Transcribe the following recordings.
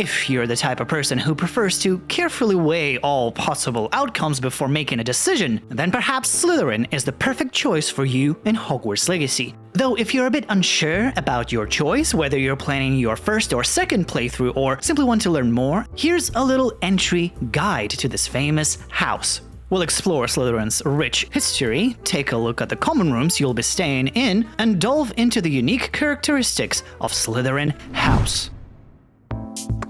If you're the type of person who prefers to carefully weigh all possible outcomes before making a decision, then perhaps Slytherin is the perfect choice for you in Hogwarts Legacy. Though if you're a bit unsure about your choice, whether you're planning your first or second playthrough or simply want to learn more, here's a little entry guide to this famous house. We'll explore Slytherin's rich history, take a look at the common rooms you'll be staying in, and delve into the unique characteristics of Slytherin House.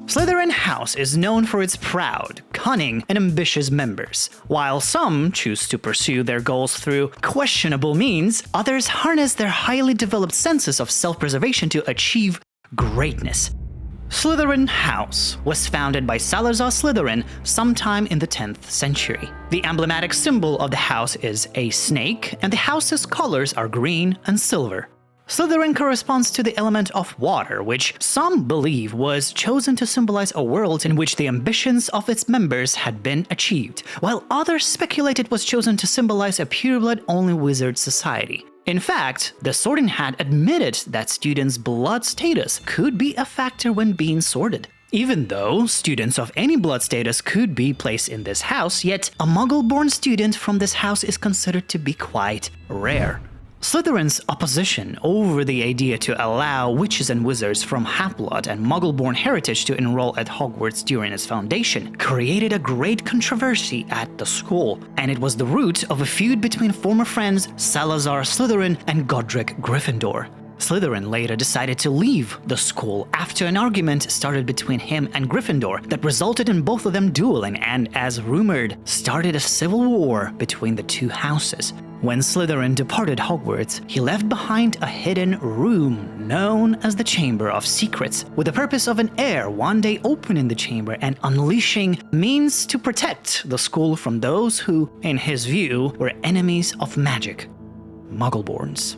Slytherin House is known for its proud, cunning, and ambitious members. While some choose to pursue their goals through questionable means, others harness their highly developed senses of self-preservation to achieve greatness. Slytherin House was founded by Salazar Slytherin sometime in the 10th century. The emblematic symbol of the house is a snake, and the house's colors are green and silver. Slytherin corresponds to the element of water, which some believe was chosen to symbolize a world in which the ambitions of its members had been achieved, while others speculate it was chosen to symbolize a pureblood-only wizard society. In fact, the Sorting Hat admitted that students' blood status could be a factor when being sorted. Even though students of any blood status could be placed in this house, yet a Muggle-born student from this house is considered to be quite rare. Slytherin's opposition over the idea to allow witches and wizards from half-blood and Muggle-born heritage to enroll at Hogwarts during its foundation created a great controversy at the school, and it was the root of a feud between former friends Salazar Slytherin and Godric Gryffindor. Slytherin later decided to leave the school after an argument started between him and Gryffindor that resulted in both of them dueling and, as rumored, started a civil war between the two houses. When Slytherin departed Hogwarts, he left behind a hidden room known as the Chamber of Secrets, with the purpose of an heir one day opening the chamber and unleashing means to protect the school from those who, in his view, were enemies of magic: Muggleborns.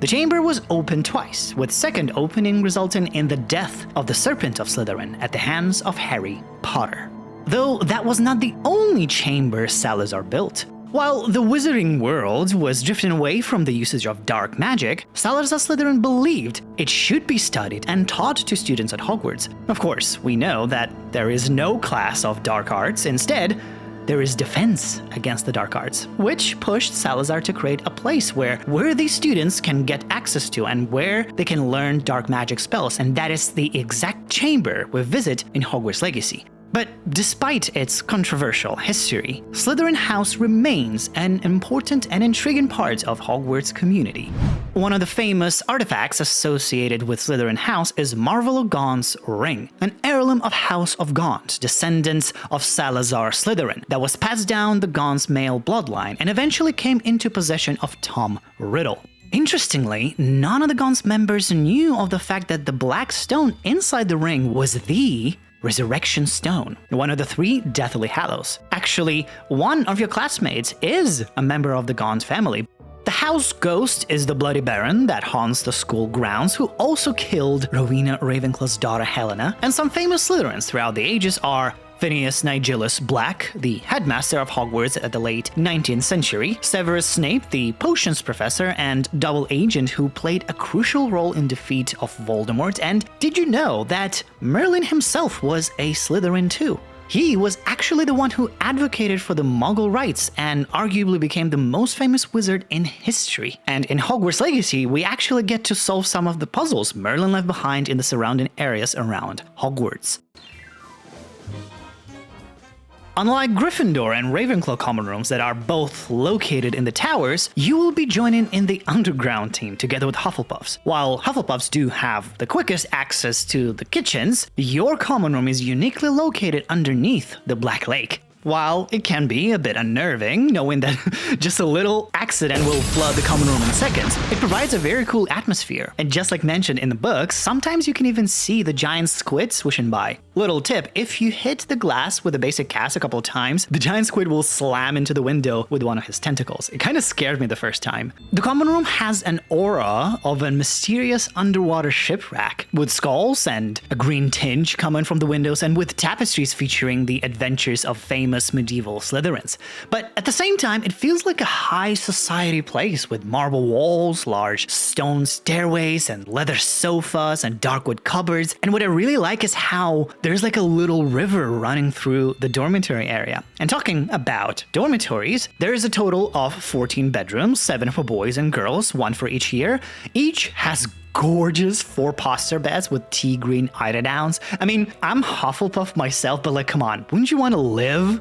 The chamber was opened twice, with second opening resulting in the death of the Serpent of Slytherin at the hands of Harry Potter. Though that was not the only chamber Salazar built. While the wizarding world was drifting away from the usage of dark magic, Salazar Slytherin believed it should be studied and taught to students at Hogwarts. Of course, we know that there is no class of dark arts. Instead, there is defense against the dark arts, which pushed Salazar to create a place where worthy students can get access to and where they can learn dark magic spells, and that is the exact chamber we visit in Hogwarts Legacy. But despite its controversial history, Slytherin House remains an important and intriguing part of Hogwarts community. One of the famous artifacts associated with Slytherin House is Marvolo Gaunt's ring, an heirloom of House of Gaunt, descendants of Salazar Slytherin, that was passed down the Gaunt's male bloodline and eventually came into possession of Tom Riddle. Interestingly, none of the Gaunt's members knew of the fact that the black stone inside the ring was the Resurrection Stone, one of the 3 Deathly Hallows. Actually, one of your classmates is a member of the Gaunt family. The house ghost is the Bloody Baron that haunts the school grounds, who also killed Rowena Ravenclaw's daughter Helena, and some famous Slytherins throughout the ages are Phineas Nigellus Black, the headmaster of Hogwarts at the late 19th century, Severus Snape, the potions professor and double agent who played a crucial role in defeat of Voldemort, and did you know that Merlin himself was a Slytherin too? He was actually the one who advocated for the Muggle rights and arguably became the most famous wizard in history. And in Hogwarts Legacy, we actually get to solve some of the puzzles Merlin left behind in the surrounding areas around Hogwarts. Unlike Gryffindor and Ravenclaw common rooms that are both located in the towers, you will be joining in the underground team together with Hufflepuffs. While Hufflepuffs do have the quickest access to the kitchens, your common room is uniquely located underneath the Black Lake. While it can be a bit unnerving knowing that just a little accident will flood the common room in seconds, it provides a very cool atmosphere. And just like mentioned in the books, sometimes you can even see the giant squid swishing by. Little tip, if you hit the glass with a basic cast a couple of times, the giant squid will slam into the window with one of his tentacles. It kind of scared me the first time. The common room has an aura of a mysterious underwater shipwreck, with skulls and a green tinge coming from the windows, and with tapestries featuring the adventures of famous medieval Slytherins. But at the same time, it feels like a high society place with marble walls, large stone stairways, and leather sofas and dark wood cupboards. And what I really like is how there's there's like a little river running through the dormitory area. And talking about dormitories, there is a total of 14 bedrooms, 7 for boys and girls, 1 for each year. Each has gorgeous 4-poster beds with tea green eider-downs. I mean, I'm Hufflepuff myself, but like, come on, wouldn't you want to live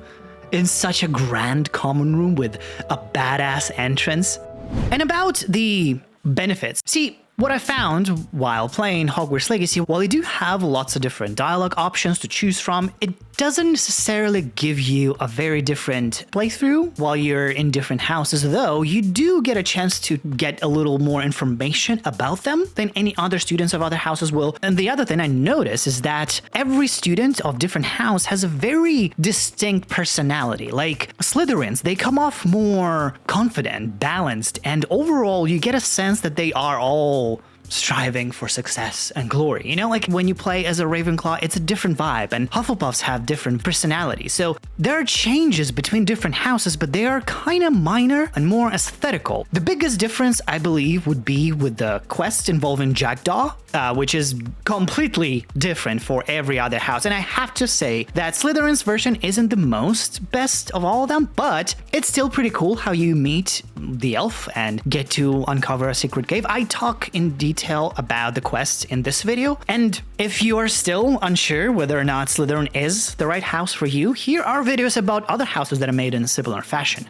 in such a grand common room with a badass entrance? And about the benefits. See, what I found while playing Hogwarts Legacy, while you do have lots of different dialogue options to choose from, it doesn't necessarily give you a very different playthrough while you're in different houses, though you do get a chance to get a little more information about them than any other students of other houses will. And the other thing I noticed is that every student of different house has a very distinct personality. Like Slytherins, they come off more confident, balanced, and overall you get a sense that they are all striving for success and glory. You know, like when you play as a Ravenclaw, it's a different vibe, and Hufflepuffs have different personalities. So there are changes between different houses, but they are kind of minor and more aesthetical. The biggest difference, I believe, would be with the quest involving Jackdaw, which is completely different for every other house. And I have to say that Slytherin's version isn't the most best of all of them, but it's still pretty cool how you meet the elf and get to uncover a secret cave. I talk in detail about the quest in this video, and if you are still unsure whether or not Slytherin is the right house for you, here are videos about other houses that are made in a similar fashion.